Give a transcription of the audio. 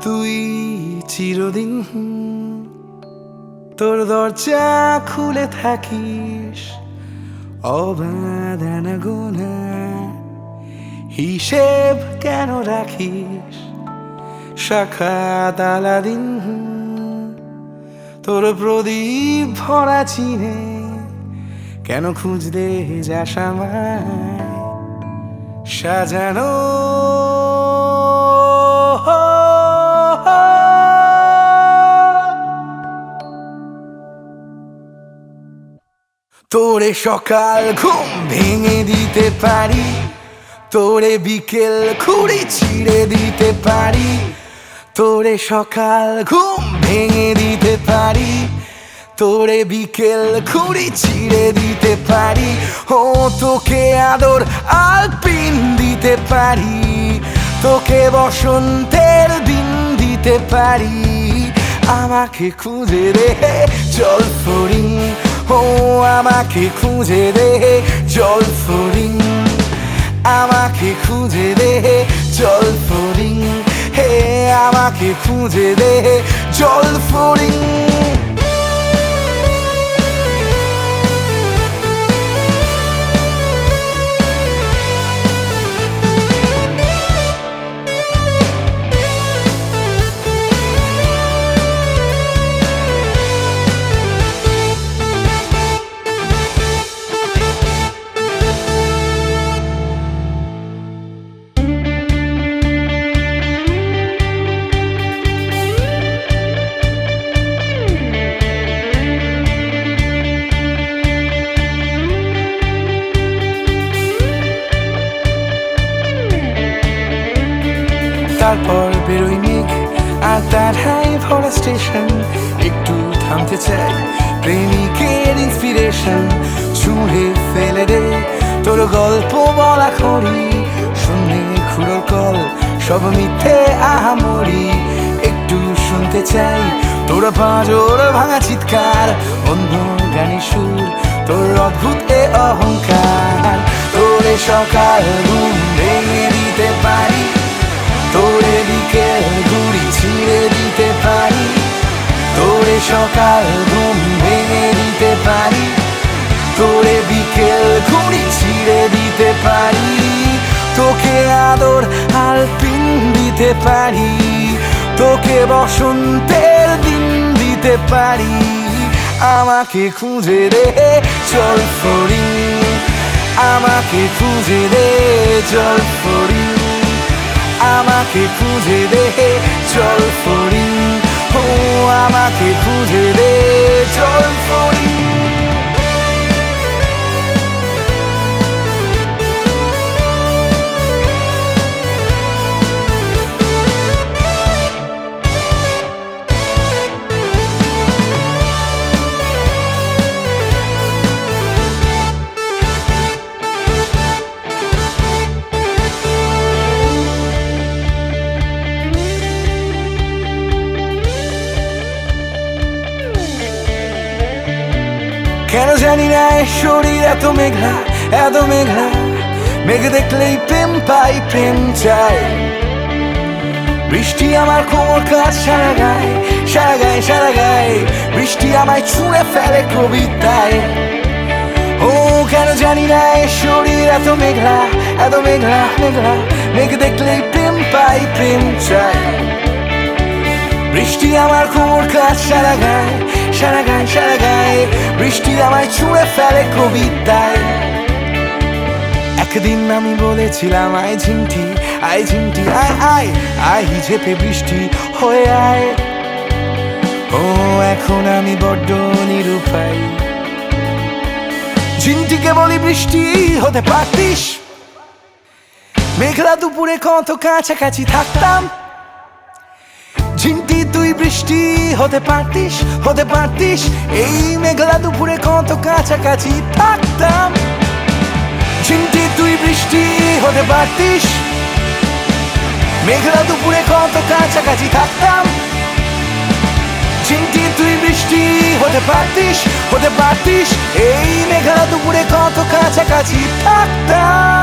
তুই চিরদিন তোর দরজা খুলে থাকিস, অবাধ গোনা হিসেব কেন রাখিস? শাখা তালা দিন তোর প্রদীপ ভরা চিনে কেন খুঁজতে যাস আমায় সাজানো? তোরে সকাল ঘুম ভেঙে দিতে পারি, তোরে বিকেল খুঁড়ি ছিঁড়ে দিতে পারি। তোরে সকাল ঘুম ভেঙে দিতে পারি, তোরে বিকেল খুঁড়ি ছিঁড়ে দিতে পারি। ও তোকে আদর আলপিন দিতে পারি, তোকে বসন্তের দিন দিতে পারি। আমাকে খুঁজে দে জল ফরিং, ও আমাকে খুঁজে দে জল ফরিং। আমাকে খুঁজে দে জল ফরিং, হে আমাকে খুঁজে দে জল ফরিং। তারপর বেরোই মেঘ আর দাঁড়াই ভরা স্টেশন, একটু থামতে চাই প্রেমিকের ইন্সপিরেশন। ছুঁড়ে ফেলে দে তোর গল্প বলা খড়ি, শুনে খুঁড়ো কল সব মিথ্যে আহামরি। একটু শুনতে চাই তোর পাঁজর ভাঙা চিৎকার, অন্য গানের সুর তোর অদ্ভুত এ অহংকার। তোরে সকাল ঘুম ভেঙে দিতে পারি, তোরে বিকেল ঘুড়ি ছিঁড়ে দিতে পারি। তোরে সকাল ঘুম ভেঙে দিতে পারি, তোরে বিকেল ঘুড়ি ছিঁড়ে দিতে পারি। তোকে আদর আলপিন দিতে পারি, তোকে বসন্তের দিন দিতে পারি। আমাকে খুঁজে দে জল ফরিং, আমাকে খুঁজে দে জল ফরিং। আমাকে খুঁজে দে জল ফরিং, ও আমাকে খুঁজে দে জল ফরিং। কেন জানি না এ শরীর এত মেঘলা, এত মেঘলা। মেঘ দেখলেই প্রেম পাই, প্রেম চাই। বৃষ্টি আমার কোমর কাজ সারা গায়ে, সারা গায়ে, সারা গায়ে। বৃষ্টি আমায় ছুঁড়ে ফেলে কবিতায়। ও কেন জানি না এ শরীর এত মেঘলা, এত মেঘলা, মেঘলা। মেঘ দেখলেই প্রেম পাই, প্রেম চাই। বৃষ্টি আমার কোমর কাজ সারা গায়ে, সারা গায়ে, সারা গায়ে। বৃষ্টি আমায় ছুঁড়ে ফেলে কবিতায়। একদিন আমি বলেছিলাম আয় ঝিমটি, আয় ঝিমটি, আয় আয় আয় ঝেপে বৃষ্টি হয়ে আয়। ও এখন আমি বড্ড নিরুপায়। ঝিমটিকে বলি বৃষ্টি হতে পারতিস, মেঘলা দুপুরে কত কাছাকাছি থাকতাম। ঝিমটি তুই বৃষ্টি হতে পারতিস, হতে পারতিস। এই মেঘলা দুপুরে কত কাছাকাছি থাকতাম। ঝিমটি তুই বৃষ্টি হতে পারতিস, মেঘলা দুপুরে কত কাছাকাছি থাকতাম। ঝিমটি তুই বৃষ্টি হতে পারতিস, হতে পারতিস। এই মেঘলা দুপুরে কত কাছাকাছি থাকতাম।